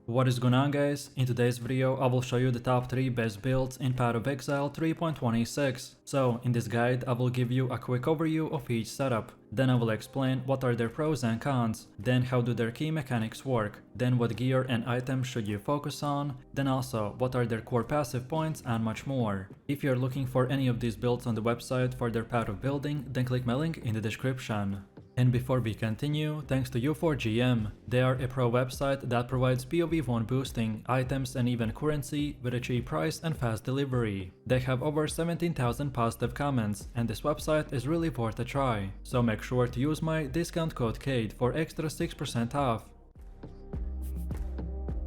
What is going on, guys? In today's video I will show you the top 3 best builds in Path of Exile 3.26. So in this guide I will give you a quick overview of each setup, then I will explain what are their pros and cons, then how do their key mechanics work, then what gear and items should you focus on, then also what are their core passive points and much more. If you are looking for any of these builds on the website for their path of building, then click my link in the description. And before we continue, thanks to U4GM. They are a pro website that provides POE 1 boosting, items and even currency with a cheap price and fast delivery. They have over 17,000 positive comments and this website is really worth a try. So make sure to use my discount code CADE for extra 6% off.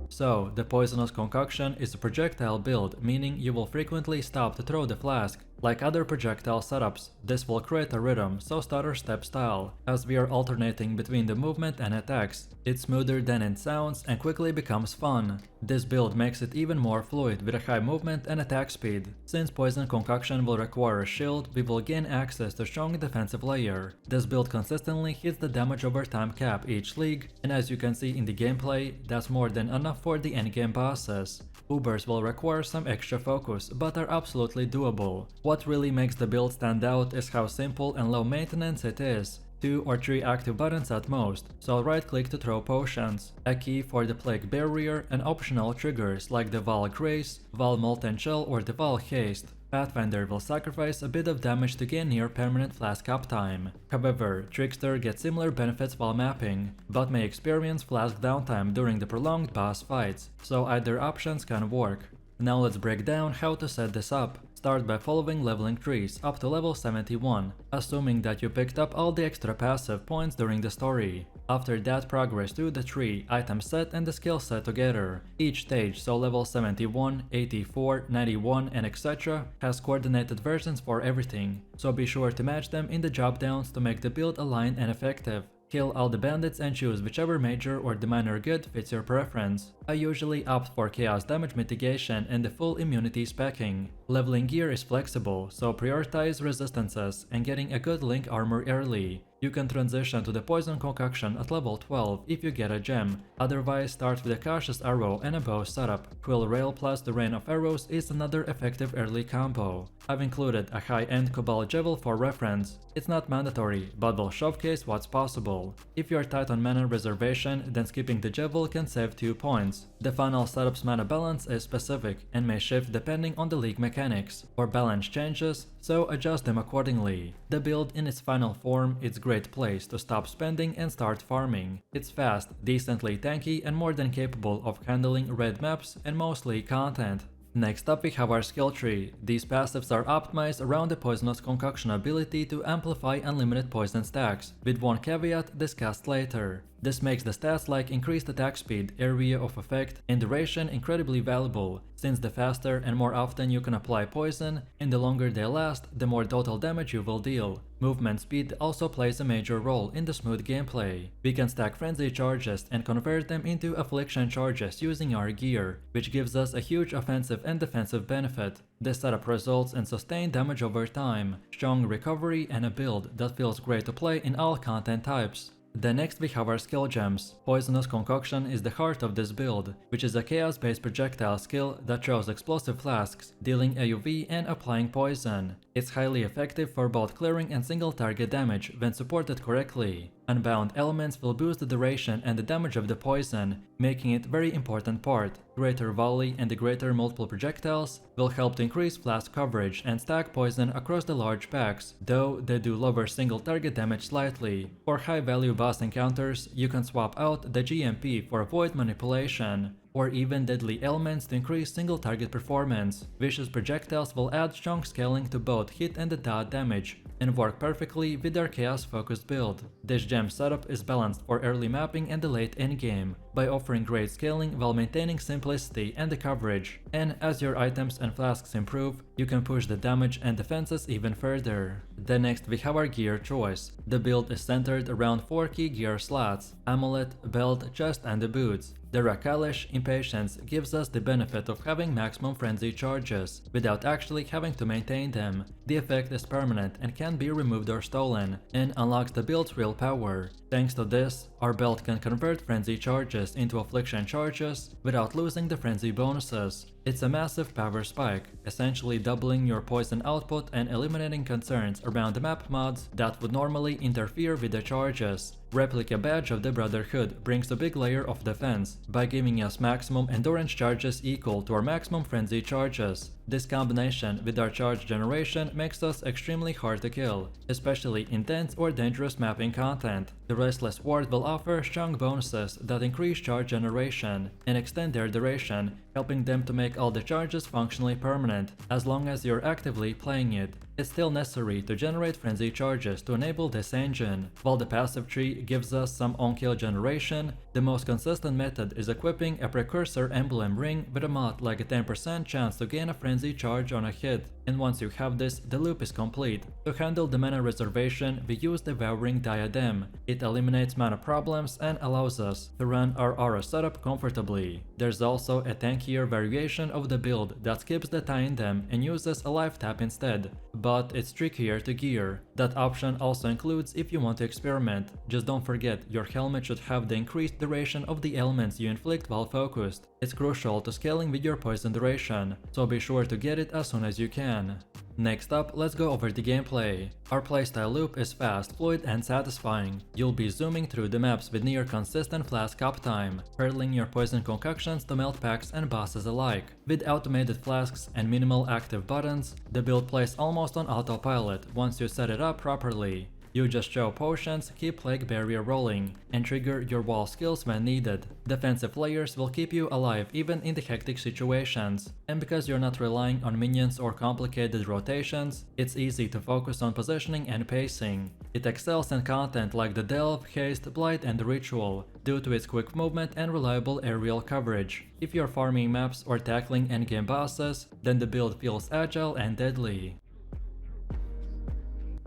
So, the Poisonous Concoction is a projectile build, meaning you will frequently stop to throw the flask. Like other projectile setups, this will create a rhythm, so stutter step style. As we are alternating between the movement and attacks, it's smoother than it sounds and quickly becomes fun. This build makes it even more fluid with a high movement and attack speed. Since Poison Concoction will require a shield, we will gain access to strong defensive layer. This build consistently hits the damage over time cap each league, and as you can see in the gameplay, that's more than enough for the endgame bosses. Ubers will require some extra focus, but are absolutely doable. What really makes the build stand out is how simple and low maintenance it is. 2 or 3 active buttons at most, so right click to throw potions, a key for the Plague Barrier and optional triggers like the Val Grace, Val Molten Shell or the Val Haste. Pathfinder will sacrifice a bit of damage to gain near permanent flask uptime. However, Trickster gets similar benefits while mapping, but may experience flask downtime during the prolonged boss fights, so either options can work. Now let's break down how to set this up. Start by following leveling trees up to level 71, assuming that you picked up all the extra passive points during the story. After that, progress through the tree, item set and the skill set together. Each stage, so level 71, 84, 91 and etc. has coordinated versions for everything, so be sure to match them in the job downs to make the build aligned and effective. Kill all the bandits and choose whichever major or the minor good fits your preference. I usually opt for chaos damage mitigation and the full immunity specking. Leveling gear is flexible, so prioritize resistances and getting a good link armor early. You can transition to the Poison Concoction at level 12 if you get a gem, otherwise start with a Cautious Arrow and a bow setup. Quill Rail plus the Rain of Arrows is another effective early combo. I've included a high-end Cobalt Javel for reference. It's not mandatory, but will showcase what's possible. If you're tight on mana reservation, then skipping the Javel can save 2 points. The final setup's mana balance is specific and may shift depending on the league mechanics, or balance changes, so adjust them accordingly. The build in its final form is a great place to stop spending and start farming. It's fast, decently tanky and more than capable of handling red maps and mostly content. Next up we have our skill tree. These passives are optimized around the Poisonous Concoction ability to amplify unlimited poison stacks, with one caveat discussed later. This makes the stats like increased attack speed, area of effect, and duration incredibly valuable, since the faster and more often you can apply poison, and the longer they last, the more total damage you will deal. Movement speed also plays a major role in the smooth gameplay. We can stack frenzy charges and convert them into affliction charges using our gear, which gives us a huge offensive and defensive benefit. This setup results in sustained damage over time, strong recovery and a build that feels great to play in all content types. Then next we have our skill gems. Poisonous Concoction is the heart of this build, which is a chaos-based projectile skill that throws explosive flasks, dealing AoE and applying poison. It's highly effective for both clearing and single target damage when supported correctly. Unbound elements will boost the duration and the damage of the poison, making it a very important part. Greater volley and the greater multiple projectiles will help to increase flask coverage and stack poison across the large packs, though they do lower single target damage slightly. For high value boss encounters, you can swap out the GMP for void manipulation, or even deadly elements to increase single target performance. Vicious projectiles will add strong scaling to both hit and the dot damage, and work perfectly with their chaos focused build. This gem setup is balanced for early mapping and the late endgame, by offering great scaling while maintaining simplicity and the coverage. And as your items and flasks improve, you can push the damage and defenses even further. Then next we have our gear choice. The build is centered around 4 key gear slots: Amulet, Belt, Chest and the boots. The Rakalish Impatience gives us the benefit of having maximum frenzy charges, without actually having to maintain them. The effect is permanent and can be removed or stolen, and unlocks the build's real power. Thanks to this, Our build can convert frenzy charges into affliction charges without losing the frenzy bonuses. It's a massive power spike, essentially doubling your poison output and eliminating concerns around the map mods that would normally interfere with the charges. Replica Badge of the Brotherhood brings a big layer of defense by giving us maximum endurance charges equal to our maximum frenzy charges. This combination with our charge generation makes us extremely hard to kill, especially in dense or dangerous mapping content. The Restless Ward will offer strong bonuses that increase charge generation and extend their duration, helping them to make all the charges functionally permanent as long as you're actively playing it. It's still necessary to generate frenzy charges to enable this engine. While the passive tree gives us some on-kill generation, the most consistent method is equipping a precursor emblem ring with a mod like a 10% chance to gain a frenzy charge on a hit, and once you have this, the loop is complete. To handle the mana reservation, we use the Devouring Diadem. It eliminates mana problems and allows us to run our aura setup comfortably. There's also a tankier variation of the build that skips the Tandem and uses a life tap instead, but it's trickier to gear. That option also includes if you want to experiment. Just don't forget, your helmet should have the increased duration of the ailments you inflict while focused. It's crucial to scaling with your poison duration, so be sure to get it as soon as you can. Next up, let's go over the gameplay. Our playstyle loop is fast, fluid and satisfying. You'll be zooming through the maps with near consistent flask uptime, hurling your poison concoctions to melt packs and bosses alike. With automated flasks and minimal active buttons, the build plays almost on autopilot once you set it up properly. You just show potions, keep Plague Barrier rolling, and trigger your wall skills when needed. Defensive layers will keep you alive even in the hectic situations, and because you're not relying on minions or complicated rotations, it's easy to focus on positioning and pacing. It excels in content like the Delve, Haste, Blight and Ritual, due to its quick movement and reliable aerial coverage. If you're farming maps or tackling endgame bosses, then the build feels agile and deadly.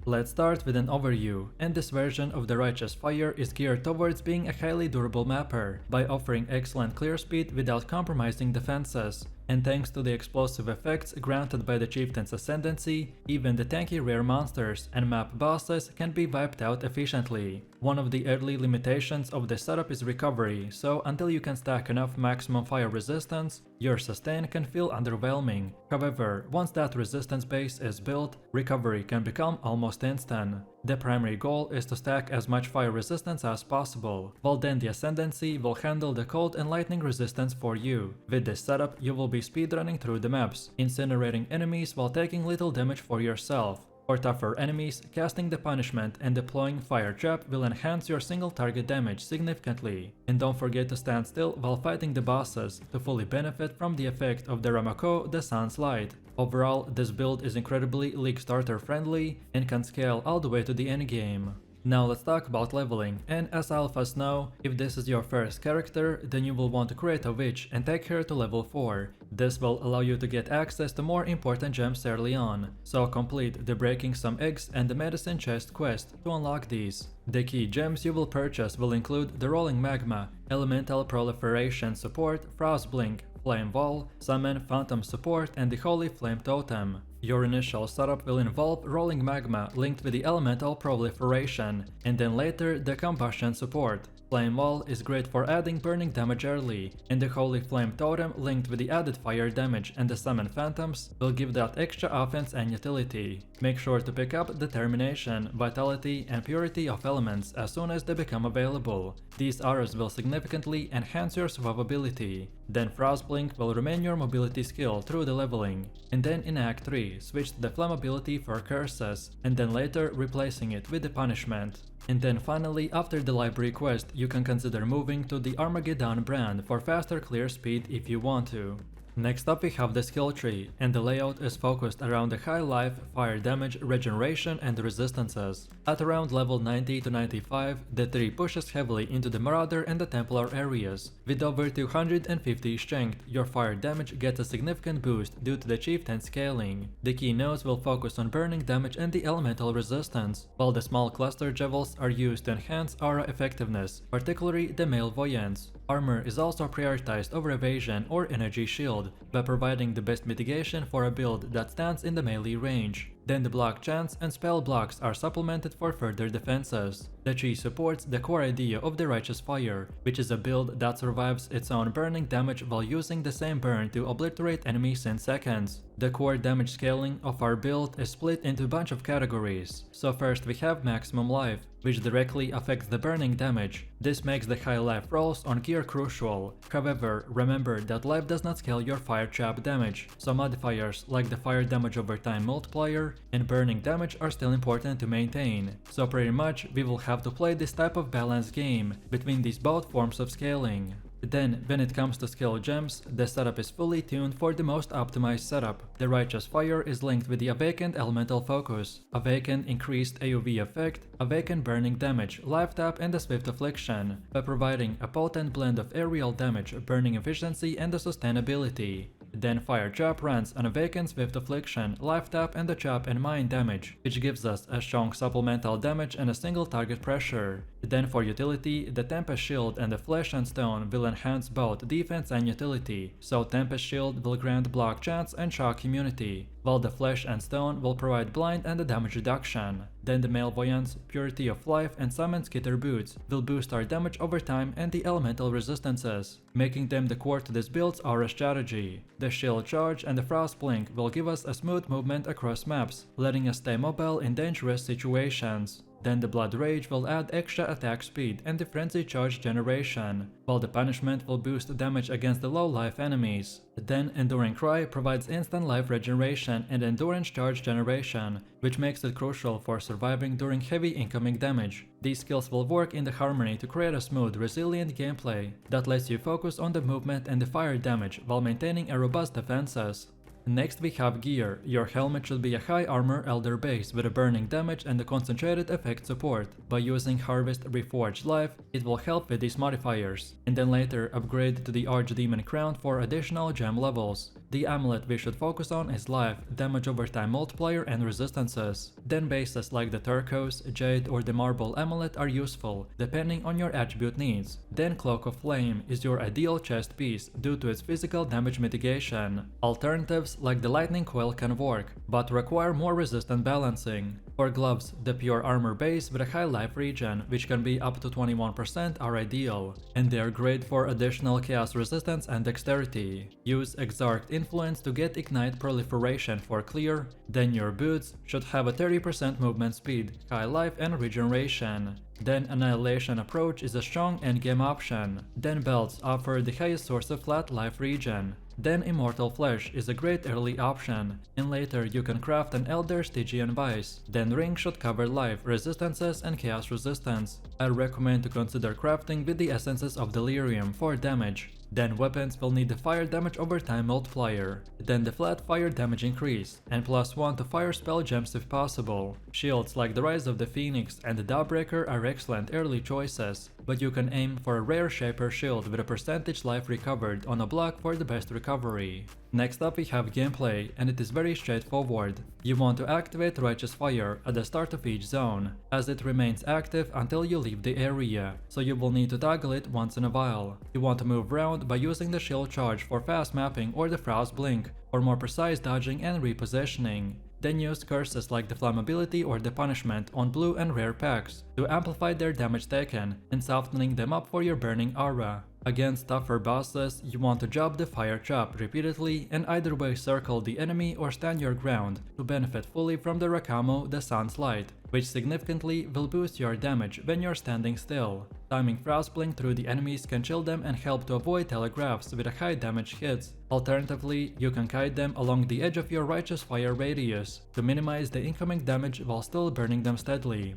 Let's start with an overview, and this version of the Righteous Fire is geared towards being a highly durable mapper by offering excellent clear speed without compromising defenses. And thanks to the explosive effects granted by the Chieftain's Ascendancy, even the tanky rare monsters and map bosses can be wiped out efficiently. One of the early limitations of this setup is recovery, so until you can stack enough maximum fire resistance, your sustain can feel underwhelming. However, once that resistance base is built, recovery can become almost instant. The primary goal is to stack as much fire resistance as possible, while then the Ascendancy will handle the cold and lightning resistance for you. With this setup, you will be speedrunning through the maps, incinerating enemies while taking little damage for yourself. For tougher enemies, casting the punishment and deploying Fire Trap will enhance your single target damage significantly. And don't forget to stand still while fighting the bosses to fully benefit from the effect of the Ramako, the Sun's Light. Overall, this build is incredibly League starter friendly and can scale all the way to the endgame. Now let's talk about leveling, and as alphas know, if this is your first character, then you will want to create a witch and take her to level 4. This will allow you to get access to more important gems early on, so complete the Breaking Some Eggs and the Medicine Chest quest to unlock these. The key gems you will purchase will include the Rolling Magma, Elemental Proliferation Support, Frostblink, Flame Wall, Summon Phantom Support and the Holy Flame Totem. Your initial setup will involve Rolling Magma linked with the Elemental Proliferation, and then later the Combustion support. Flame Wall is great for adding burning damage early, and the Holy Flame Totem linked with the added fire damage and the Summon Phantoms will give that extra offense and utility. Make sure to pick up Determination, Vitality and Purity of Elements as soon as they become available. These auras will significantly enhance your survivability. Then Frostblink will remain your mobility skill through the leveling. And then in Act 3, switch to the Flammability for Curses, and then later replacing it with the Punishment. And then finally, after the library quest, you can consider moving to the Armageddon brand for faster clear speed if you want to. Next up we have the skill tree, and the layout is focused around the high life, fire damage, regeneration and resistances. At around level 90 to 95, the tree pushes heavily into the marauder and the templar areas. With over 250 strength, your fire damage gets a significant boost due to the chieftain scaling. The key nodes will focus on burning damage and the elemental resistance, while the small cluster jewels are used to enhance aura effectiveness, particularly the male voyants. Armor is also prioritized over evasion or energy shield, by providing the best mitigation for a build that stands in the melee range. Then the block chance and spell blocks are supplemented for further defenses. The chi supports the core idea of the Righteous Fire, which is a build that survives its own burning damage while using the same burn to obliterate enemies in seconds. The core damage scaling of our build is split into a bunch of categories. So first we have maximum life, which directly affects the burning damage. This makes the high life rolls on gear crucial. However, remember that life does not scale your fire trap damage, so modifiers like the fire damage over time multiplier and burning damage are still important to maintain. So pretty much we will have to play this type of balanced game between these both forms of scaling. Then, when it comes to skill gems, the setup is fully tuned for the most optimized setup. The Righteous Fire is linked with the Awakened Elemental Focus, Awakened Increased AoV Effect, Awakened Burning Damage, Life Tap and the Swift Affliction, by providing a potent blend of aerial damage, burning efficiency and the sustainability. Then Fire Chop runs an Awakened Swift Affliction, Life Tap and the Chop and Mine damage, which gives us a strong supplemental damage and a single target pressure. Then for utility, the Tempest Shield and the Flesh and Stone will enhance both defense and utility, so Tempest Shield will grant block chance and shock immunity, while the Flesh and Stone will provide blind and the damage reduction. Then the Malevoyance, Purity of Life and Summon Skitter Boots will boost our damage over time and the elemental resistances, making them the core to this build's aura strategy. The Shield Charge and the Frost Blink will give us a smooth movement across maps, letting us stay mobile in dangerous situations. Then the Blood Rage will add extra attack speed and the Frenzy Charge generation, while the Punishment will boost damage against the low life enemies. Then Enduring Cry provides instant life regeneration and Endurance Charge generation, which makes it crucial for surviving during heavy incoming damage. These skills will work in the harmony to create a smooth, resilient gameplay that lets you focus on the movement and the fire damage while maintaining a robust defenses. Next we have gear. Your helmet should be a high armor elder base with a burning damage and a concentrated effect support. By using Harvest Reforged Life, it will help with these modifiers, and then later upgrade to the Archdemon Crown for additional gem levels. The amulet we should focus on is life, damage over time multiplier and resistances. Then bases like the Turquoise, Jade or the Marble amulet are useful, depending on your attribute needs. Then Cloak of Flame is your ideal chest piece due to its physical damage mitigation. Alternatives like the Lightning Coil can work, but require more resistant balancing. For gloves, the Pure Armor base with a high life regen, which can be up to 21%, are ideal, and they are great for additional chaos resistance and dexterity. Use Exarched Influence to get Ignite Proliferation for clear. Then your boots should have a 30% movement speed, high life and regeneration. Then Annihilation Approach is a strong endgame option. Then belts offer the highest source of flat life regen. Then Immortal Flesh is a great early option, and later you can craft an Elder Stygian Vice. Then Ring should cover life, resistances and chaos resistance. I recommend to consider crafting with the essences of Delirium for damage. Then weapons will need the fire damage over time multiplier, then the flat fire damage increase, and +1 to fire spell gems if possible. Shields like the Rise of the Phoenix and the Dawbreaker are excellent early choices, but you can aim for a rare Shaper shield with a percentage life recovered on a block for the best recovery. Next up we have gameplay, and it is very straightforward. You want to activate Righteous Fire at the start of each zone, as it remains active until you leave the area, so you will need to toggle it once in a while. You want to move around by using the Shield Charge for fast mapping or the Frost Blink, for more precise dodging and repositioning. Then use curses like the Flammability or the Punishment on blue and rare packs to amplify their damage taken and softening them up for your burning aura. Against tougher bosses, you want to job the Fire Chop repeatedly and either way circle the enemy or stand your ground to benefit fully from the Rakamo, the Sun's Light, which significantly will boost your damage when you're standing still. Timing Frost Blink through the enemies can chill them and help to avoid telegraphs with a high damage hits. Alternatively, you can kite them along the edge of your Righteous Fire radius to minimize the incoming damage while still burning them steadily.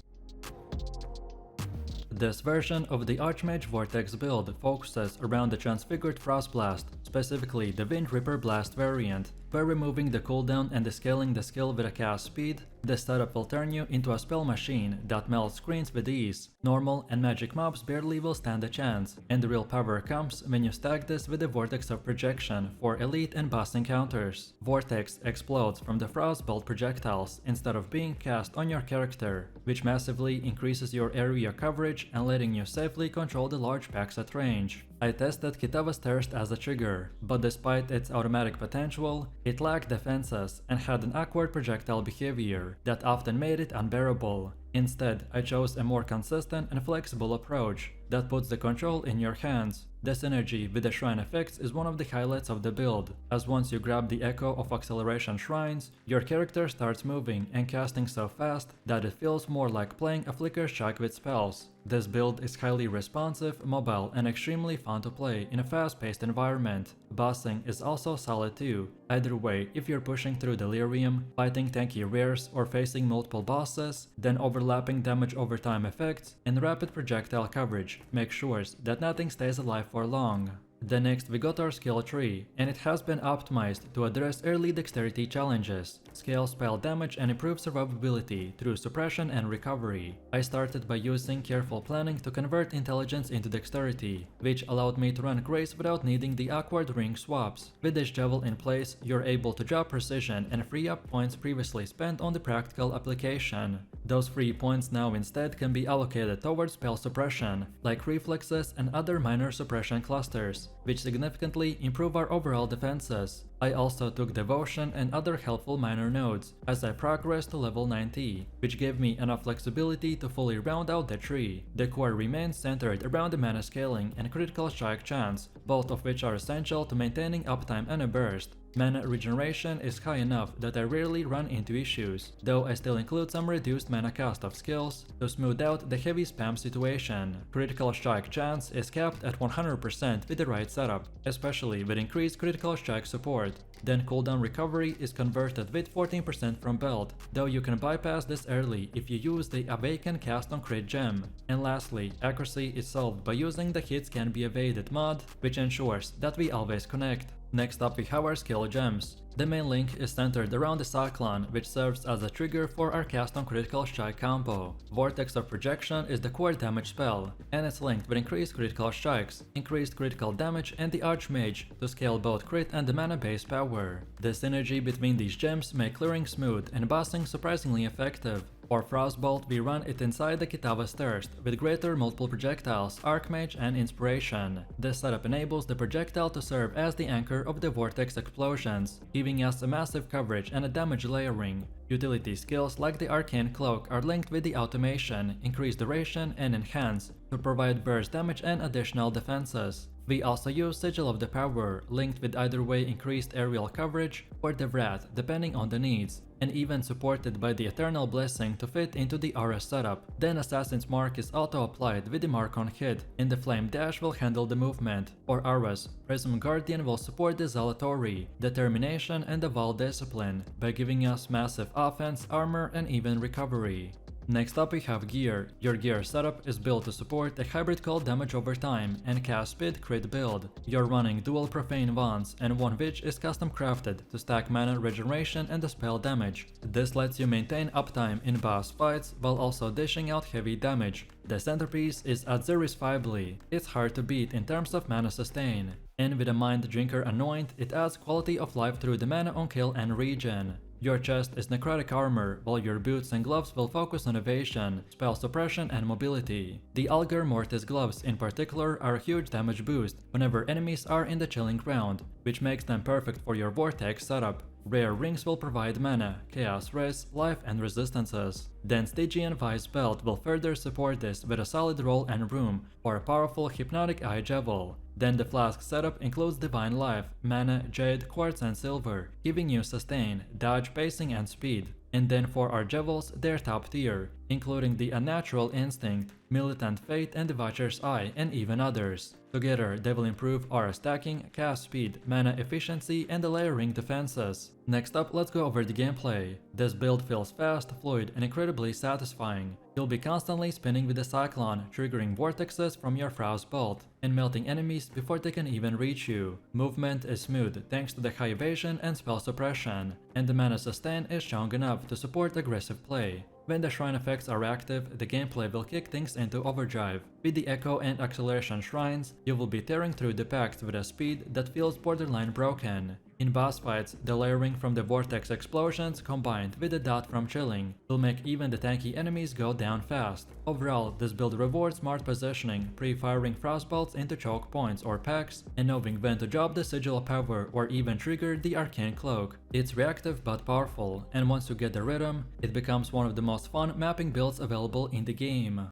This version of the Archmage Vortex build focuses around the Transfigured Frost Blast, specifically the Wind Ripper Blast variant. By removing the cooldown and scaling the skill with a cast speed, this setup will turn you into a spell machine that melts screens with ease. Normal and magic mobs barely will stand a chance, and the real power comes when you stack this with the Vortex of Projection for elite and boss encounters. Vortex explodes from the Frostbolt projectiles instead of being cast on your character, which massively increases your area coverage and letting you safely control the large packs at range. I tested Kitava's Thirst as a trigger, but despite its automatic potential, it lacked defenses and had an awkward projectile behavior that often made it unbearable. Instead, I chose a more consistent and flexible approach that puts the control in your hands. The synergy with the shrine effects is one of the highlights of the build, as once you grab the echo of acceleration shrines, your character starts moving and casting so fast that it feels more like playing a flicker strike with spells. This build is highly responsive, mobile, and extremely fun to play in a fast-paced environment. Bossing is also solid too. Either way, if you're pushing through Delirium, fighting tanky rares, or facing multiple bosses, then overlapping damage over time effects and rapid projectile coverage make sure that nothing stays alive for long. The next we got our skill tree, and it has been optimized to address early dexterity challenges, scale spell damage and improve survivability through suppression and recovery. I started by using careful planning to convert intelligence into dexterity, which allowed me to run Grace without needing the awkward ring swaps. With this javel in place, you're able to drop precision and free up points previously spent on the practical application. Those free points now instead can be allocated towards spell suppression, like reflexes and other minor suppression clusters, which significantly improve our overall defenses. I also took Devotion and other helpful minor nodes as I progressed to level 90, which gave me enough flexibility to fully round out the tree. The core remains centered around the mana scaling and critical strike chance, both of which are essential to maintaining uptime and a burst. Mana regeneration is high enough that I rarely run into issues, though I still include some reduced mana cost of skills to smooth out the heavy spam situation. Critical strike chance is capped at 100% with the right setup, especially with increased critical strike support. Then cooldown recovery is converted with 14% from belt, though you can bypass this early if you use the Awaken cast on crit gem. And lastly, accuracy is solved by using the hits can be evaded mod, which ensures that we always connect. Next up we have our skill gems. The main link is centered around the Cyclone, which serves as a trigger for our cast on critical strike combo. Vortex of Projection is the core damage spell, and it's linked with increased critical strikes, increased critical damage and the Archmage to scale both crit and the mana base power. The synergy between these gems make clearing smooth and bossing surprisingly effective. For Frostbolt, we run it inside the Kitava's Thirst, with greater multiple projectiles, Archmage, and Inspiration. This setup enables the projectile to serve as the anchor of the Vortex explosions, giving us a massive coverage and a damage layering. Utility skills like the Arcane Cloak are linked with the Automation, Increase Duration, and Enhance to provide burst damage and additional defenses. We also use Sigil of the Power, linked with either way increased aerial coverage or the Wrath depending on the needs, and even supported by the Eternal Blessing to fit into the RS setup. Then Assassin's Mark is auto-applied with the Mark on hit, and the Flame Dash will handle the movement. For RS, Prism Guardian will support the Zalatory, Determination, and the Vaal Discipline by giving us massive offense, armor, and even recovery. Next up we have gear. Your gear setup is built to support a hybrid called damage over time and cast speed crit build. You're running dual profane wands, and one which is custom crafted to stack mana regeneration and the spell damage. This lets you maintain uptime in boss fights while also dishing out heavy damage. The centerpiece is Aziris Fibly. It's hard to beat in terms of mana sustain, and with a Mind Drinker Anoint, it adds quality of life through the mana on kill and regen. Your chest is necrotic armor, while your boots and gloves will focus on evasion, spell suppression, and mobility. The Algar Mortis gloves in particular are a huge damage boost whenever enemies are in the chilling ground, which makes them perfect for your vortex setup. Rare rings will provide mana, chaos res, life, and resistances. Then Stygian Vice belt will further support this with a solid roll and room for a powerful Hypnotic Eye Javel. Then the flask setup includes Divine Life, mana, jade, quartz, and silver, giving you sustain, dodge, pacing, and speed. And then for our Javels, they're top tier, including the Unnatural Instinct, Militant Fate, and the Watcher's Eye, and even others. Together, they will improve our stacking, cast speed, mana efficiency, and the layering defenses. Next up, let's go over the gameplay. This build feels fast, fluid, and incredibly satisfying. You'll be constantly spinning with the Cyclone, triggering vortexes from your Frostbolt, and melting enemies before they can even reach you. Movement is smooth thanks to the high evasion and spell suppression, and the mana sustain is strong enough to support aggressive play. When the shrine effects are active, the gameplay will kick things into overdrive, With the Echo and Acceleration shrines, you will be tearing through the packs with a speed that feels borderline broken. In boss fights, the layering from the vortex explosions combined with the dot from chilling will make even the tanky enemies go down fast. Overall, this build rewards smart positioning, pre-firing frostbolts into choke points or packs, and knowing when to drop the sigil power or even trigger the arcane cloak. It's reactive but powerful, and once you get the rhythm, it becomes one of the most fun mapping builds available in the game.